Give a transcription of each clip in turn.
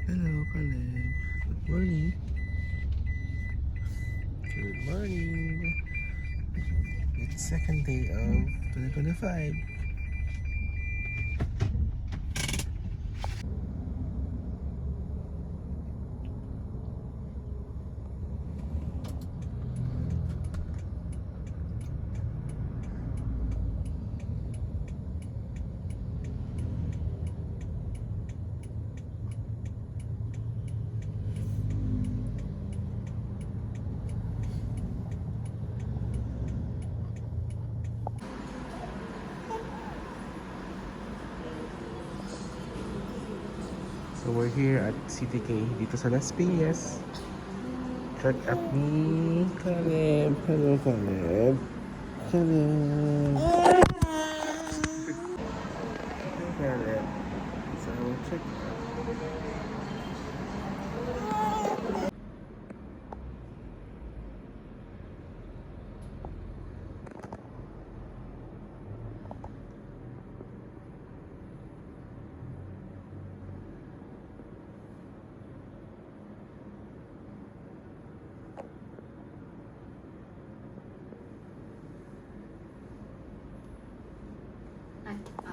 Hello, Caleb. Good morning. Good morning. It's second day of 2025. So we're here at CTK dito sa Las Piñas. Check up ni Caleb. Hello, Caleb. Caleb. Caleb. So check up.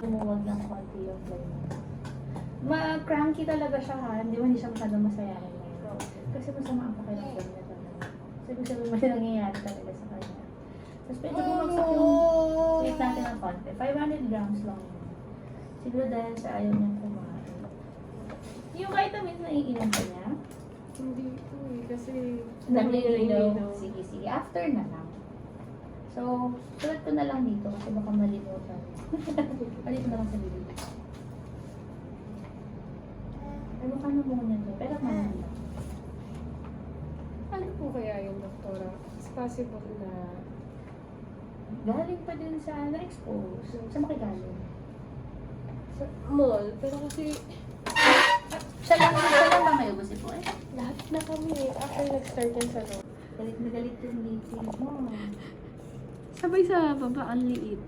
Lumuwag ng konti yung play mo. Ma-cranky talaga siya ha, hindi siya masyadong masayahin ngayon. Kasi masama ang pakiramdam niya talaga. Kasi gusto mo may nangyayari talaga sa kanya. Tapos medyo bumagsak yung weight natin ng konti. 500 grams lang yun. Siguro dahil sa ayaw niyang kumain. Yung vitamins na iinom ka niya? Hindi ko kasi Nag-iinom. Sige. After na lang. So, sulat ko na lang dito kasi baka malimutan. Palit na lang sa bibig. Ay, baka na muna to. Pero naman lang. Ano po kaya yung doktora? It's possible na Galing pa din sa na-expose. Sa makigaling. sa mall, pero kasi Siya lang ba kayo gusto po eh? lahat na kami after nag-start yung salon. Galit na galit yung meeting mo. Sabay sa baba, ang liit.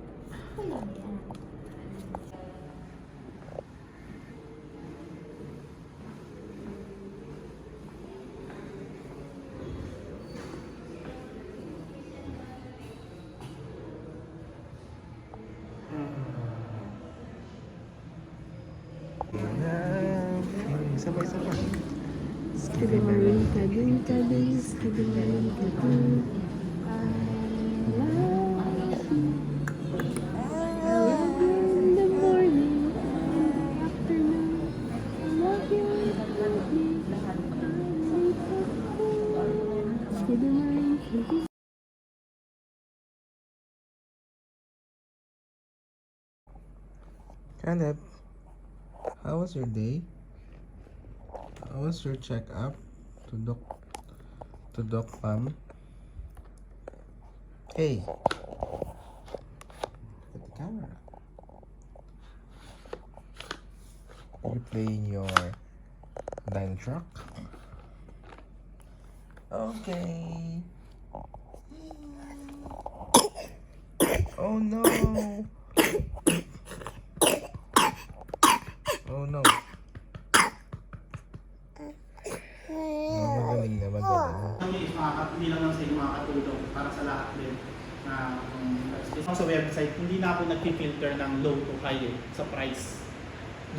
Wala yan. Sabay-sabay. Kadang-kadang, kadang-kadang, kadang-kadang. Caleb, how was your day? How was your check-up to Doc Pam? Hey, look at the camera. Are you playing your dino truck? Okay. Oh no. Oh no. Magaling na, magaling. Kami is hindi lang sa inyo makakatulong para sa lahat din na sa website, hindi na ako nag-filter ng low to high sa price.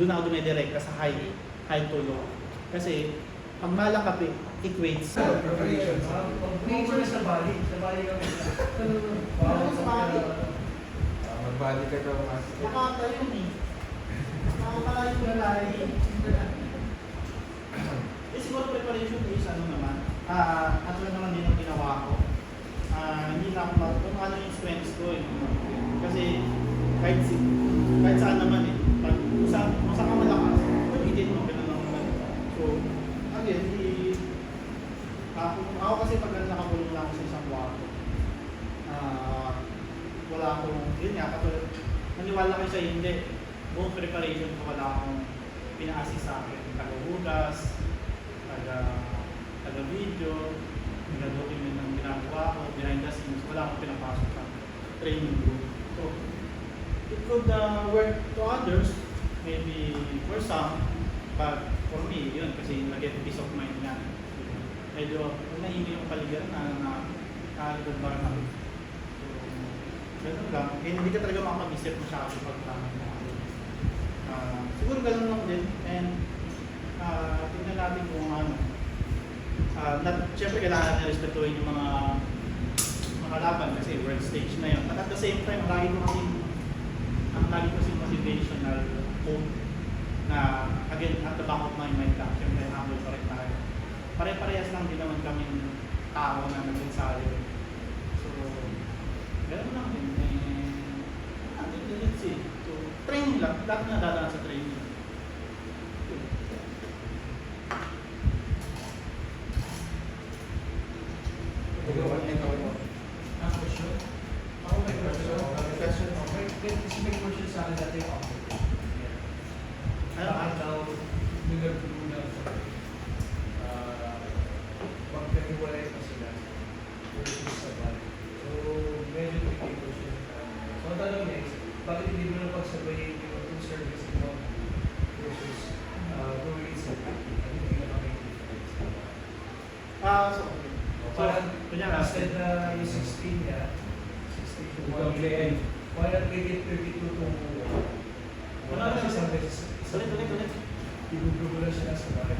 Doon ako dumidirekta sa high to low. Kasi pag malang kape, equates sa preparation. Nature sa bali kami. Magbali ka daw, mas. Makaka yun eh. Makaka yung lalaki. Siguro preparation is ano naman, actually naman din ang ginawa ko. Hindi na ako kung ano yung strengths ko eh. Kasi kahit saan naman eh, pag saan ka malakas, pag-itin mo, ganun lang naman. So, again, ako kasi pag nakakulong lang ako sa isang kwarto, wala akong, yun nga, katulad, naniwala kayo sa hindi, buong preparation ko wala akong pina-assist sa akin, taga-hugas, taga-video, taga-document ng ginagawa ko, behind the scenes, wala akong pinapasok sa training group. So, it could work to others, maybe for some, But for me, yun, kasi nag-get peace of mind nga. Medyo nahihilo yung paligiran na nakagandang kami. So, ganun lang. Eh, hindi ka talaga makapag-isip masyado pag siguro ganun lang din. And tingnan natin kung ano. Siyempre kailangan natin respetuhin yung mga makalaban kasi world stage na yun. But at the same time, lagi ko kasi motivational quote na again, at the back of my mind lang, siyempre humble pa rin tayo. Pare-parehas lang din naman kaming tao na nag-ensayo. So, gano'n lang din. Let's see. So, training lang. Lahat na dadaan sa training. Bakit hindi mo na pagsabayin yung service mo versus tourism? Hindi na kami difference. Parang instead na yung 16 niya, 16 to 1, why not make it 32 to 1? Wala na isang beses. Ulit. Ibubugo na siya sa bahay.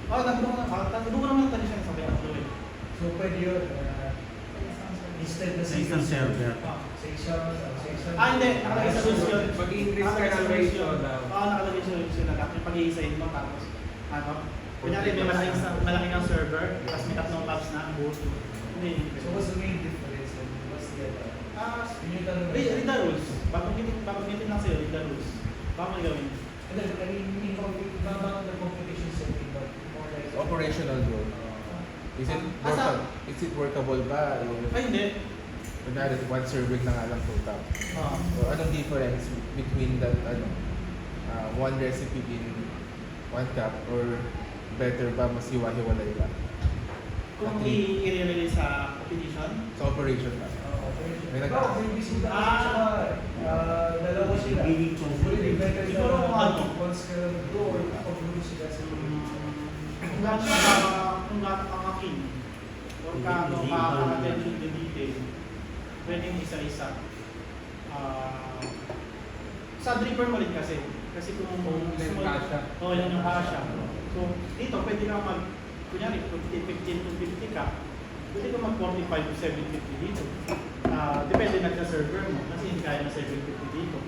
Tatlo ko naman tayo siya sa tatlo eh. So pwede yun, instead na Sa isang server. Hindi. Nakalagay sa rules yun. Mag-increase ka ng ratio daw. Nakalagay sa rules yun. Yung pag-iisahin mo tapos, kunyari may malaki ng server, tapos may tatlong tabs na. Hindi. So what's the main difference and what's the other? Read the rules. Babagitin lang sa'yo, read the rules. Baka may gawin. And then, I mean, not about the competition setting, but more like Operational growth. Is it workable ba? Ay, hindi. Kunwari, one serving na nga lang total. So, anong difference between that, one recipe in one cup or better ba mas hiwa-hiwalay ba? Kung i-release sa competition, Sa operation ba? May may bisita dalawa sila. Pwede better Siguro kung ano. once ka door, pag-group sila sa kung gaano ka making or gaano ka attention to detail, pwedeng isa-isa. Sa dripper mo rin kasi kung yung kasha. yan yung kasha. So, dito pwede ka kunyari, 15 to 50 ka, pwede ka mag 45 to 750 dito. Depende na sa server mo, kasi hindi kaya na 750 dito.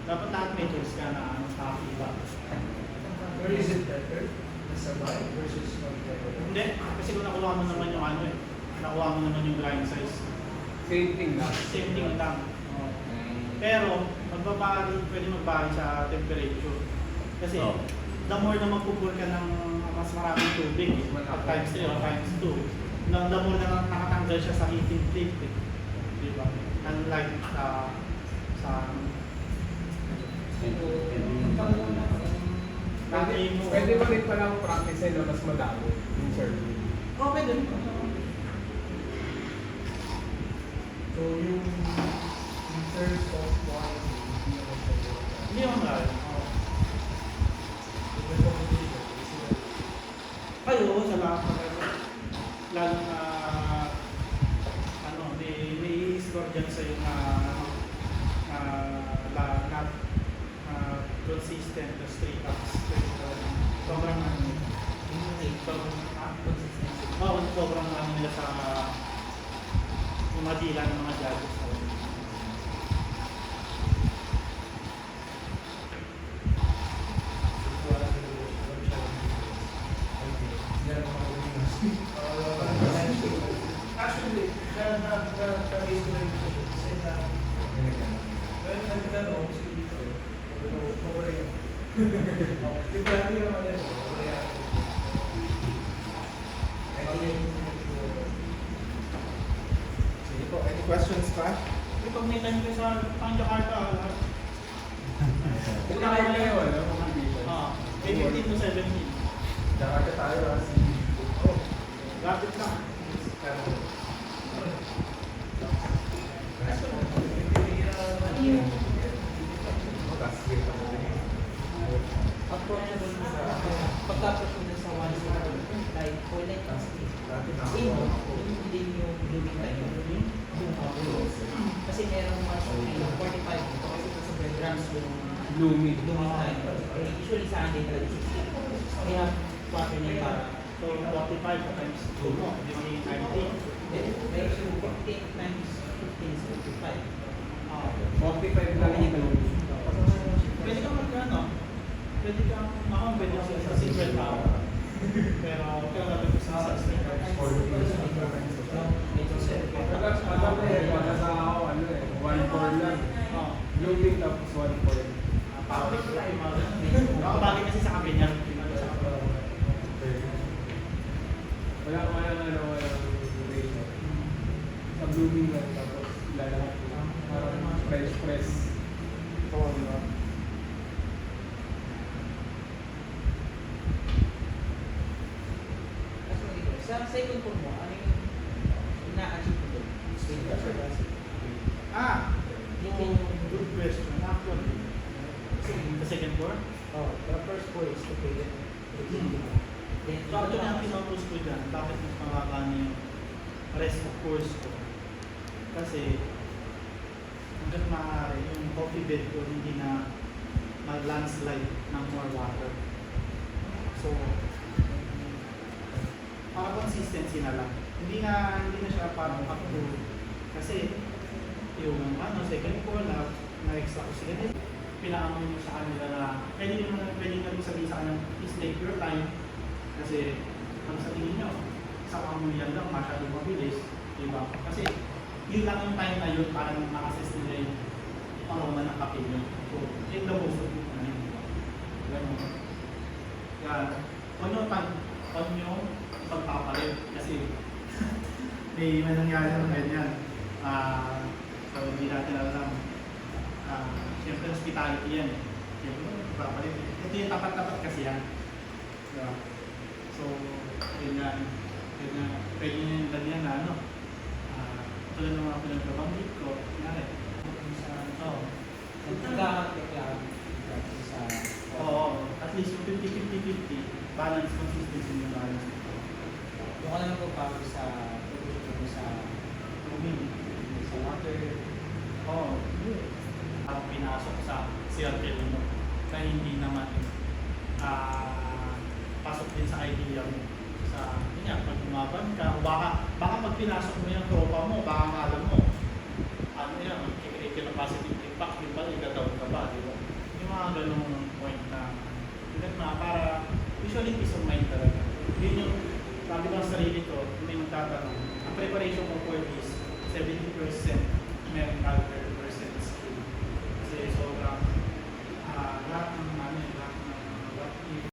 Dapat lahat may tools ka na nakakita. Or is it better? Sabay versus Hindi, kasi kung nakuha mo naman yung nakuha mo naman yung grind size. Same thing lang. Same thing lang. Pero, pwede magbari sa temperature. Kasi, the more na magpupul ka ng mas maraming tubig, at times 3 or times 2, the more na nakatanggal siya sa heating plate. Diba? Unlike sa Pwede ba rin palang practice na mas madami yung serving? pwede. So yung terms of quality, Hindi naman mahal. Ay, oo, sa lahat ng lalo na may score dyan sa yung consistent, the straight ups. Sobrang sobrang nila sa yung madila ng mga judges. Actually, the is going to say that when nagtanong si Dito, over yun. Yung plati naman yun, over yan. Sige po, any questions pa? Pag may time kayo sa Jakarta, Kung kaya na yun, may 15 to 17. Jakarta tayo Lapit lang. Approachable sa blooming. Usually sa akin talaga 60. Kaya quarter niya para. So, 45 times 2, no? Di ba yung 90? Pero 15 times 15 is 55. 45 lang ito. Pwede kang magkano? Pwede kang, pwede kang sa single power. Pero, kaya natin ko sa 16. Alam ko eh, nasa ako, 1-4 lang. Blooming tapos 1-4. Power ko yung mga ganun. Nakabagay kasi sa akin yan. Walang ratio. Sa blooming lang tapos lalahat. Parang press. Oo, di ba? Sa second form mo, ano yung ina-achieve mo doon? Yung good question. Actually, sa second floor? Oh, the first four is to pay it. Then, So actually, ang pinapos ko dyan, bakit mas mababa na yung rest of course ko? Kasi, hanggang maaari, yung coffee bed ko hindi na mag-landslide ng more water. So, para consistency na lang. Hindi na siya parang up to, kasi yung second floor na extra ko sila. Pinaamon nyo sa kanila na pwede nyo sabihin sa kanila, please take your time. Kasi, ang sa tingin nyo, sa kamulian lang, masyadong mabilis. Diba? Kasi, yun lang yung time na yun para makassess nila yung aroma ng kape nyo. So, yun the most of it na yun. Ganun. Kaya, on nyo pagpapalit. Kasi, may nangyari ng ganyan. So, hindi natin alam. Siyempre, hospitality yan eh. Siyempre, pagpapalit. Ito yung tapat-tapat kasi yan. Diba? So, yun nga, pwede nyo yung ganyan na ano. Tulad ng mga pinagbabanggit ko, nangyari. Oo, at least yung 50-50-50, balance, consistency yung balance. Doon ka naman po para sa Sa water, oo. Parang pinasok sa circle mo na hindi naman pasok din sa idea mo. Yun yan, pag lumaban ka, baka pag pinasok mo yung tropa mo, baka alam mo, ano yan, mag-create ka ng positive impact, di ba, igadown ka ba, di ba? Yung mga ganung point na, yun na, para, usually peace of mind talaga. Yun yung, sabi ko sa sarili ko, may magtatanong, ang preparation ko for this, 70%